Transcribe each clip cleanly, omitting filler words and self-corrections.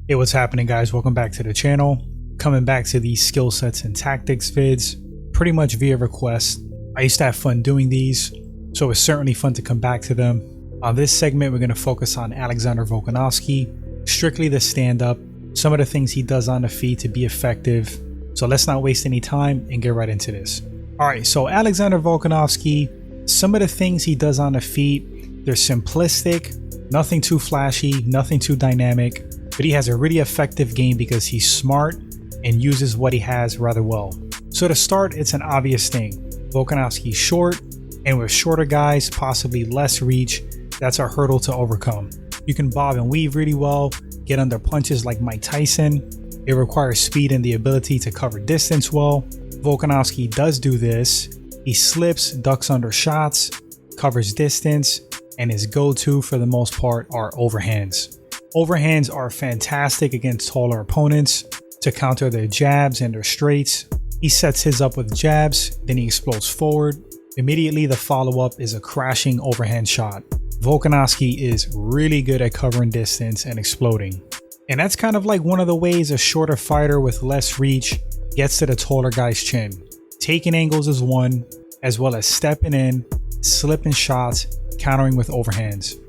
Hey, what's happening, guys? Welcome back to the channel. Coming back to these skill sets and tactics vids pretty much via request. I used to have fun doing these, so it's certainly fun to come back to them. On this segment, we're going to focus on Alexander Volkanovski, strictly the stand-up, some of the things he does on the feet to be effective. So let's not waste any time and get right into this. Alright, so Alexander Volkanovski, some of the things he does on the feet, they're simplistic, nothing too flashy, nothing too dynamic, but he has a really effective game because he's smart and uses what he has rather well. So to start, it's an obvious thing. Volkanovski's short, and with shorter guys, possibly less reach, that's a hurdle to overcome. You can bob and weave really well, get under punches like Mike Tyson. It requires speed and the ability to cover distance well. Volkanovski does do this. He slips, ducks under shots, covers distance, and his go-to for the most part are overhands. Overhands are fantastic against taller opponents to counter their jabs and their straights. He sets his up with jabs, then he explodes forward. Immediately the follow-up is a crashing overhand shot. Volkanovski is really good at covering distance and exploding. And that's kind of like one of the ways a shorter fighter with less reach gets to the taller guy's chin. Taking angles is one, as well as stepping in, slipping shots, countering with overhands.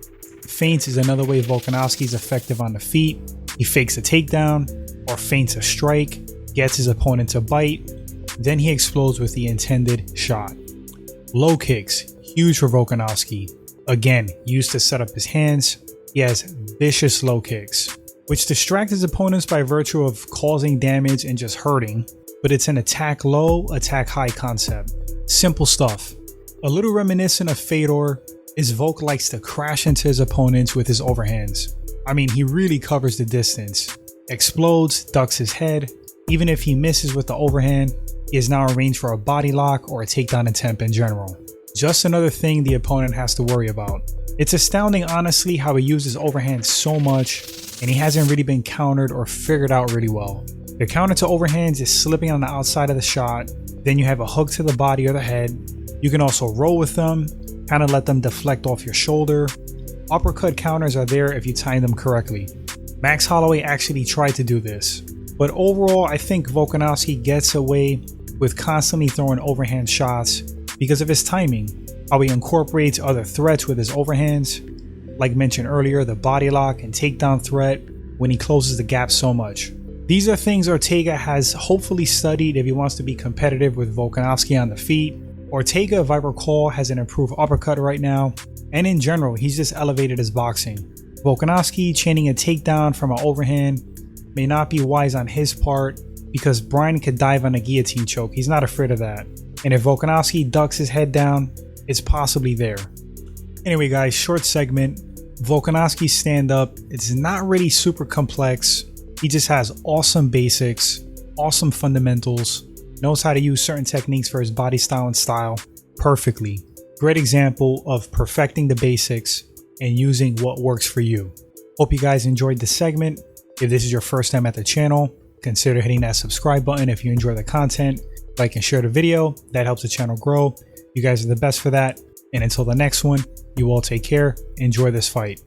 Feints is another way Volkanovski is effective on the feet. He fakes a takedown or feints a strike, gets his opponent to bite, then he explodes with the intended shot. Low kicks, huge for Volkanovski. Again, used to set up his hands. He has vicious low kicks, which distract his opponents by virtue of causing damage and just hurting, but it's an attack low, attack high concept. Simple stuff. A little reminiscent of Fedor is Volk likes to crash into his opponents with his overhands. I mean, he really covers the distance. Explodes, ducks his head. Even if he misses with the overhand, he is now arranged for a body lock or a takedown attempt in general. Just another thing the opponent has to worry about. It's astounding, honestly, how he uses overhand so much, and he hasn't really been countered or figured out really well. The counter to overhands is slipping on the outside of the shot, then you have a hook to the body or the head. You can also roll with them, kind of let them deflect off your shoulder. Uppercut counters are there if you time them correctly. Max Holloway actually tried to do this, but overall I think Volkanovski gets away with constantly throwing overhand shots because of his timing, how he incorporates other threats with his overhands, like mentioned earlier, the body lock and takedown threat when he closes the gap so much. These are things Ortega has hopefully studied if he wants to be competitive with Volkanovski on the feet. Ortega, if I recall, has an improved uppercut right now, and in general, he's just elevated his boxing. Volkanovski chaining a takedown from an overhand may not be wise on his part because Brian could dive on a guillotine choke. He's not afraid of that. And if Volkanovski ducks his head down, it's possibly there. Anyway, guys, short segment. Volkanovski's stand-up, it's not really super complex. He just has awesome basics, awesome fundamentals, knows how to use certain techniques for his body style and style perfectly. Great example of perfecting the basics and using what works for you. Hope you guys enjoyed this segment. If this is your first time at the channel, consider hitting that subscribe button if you enjoy the content. Like and share the video, that helps the channel grow. You guys are the best for that. And until the next one, you all take care. Enjoy this fight.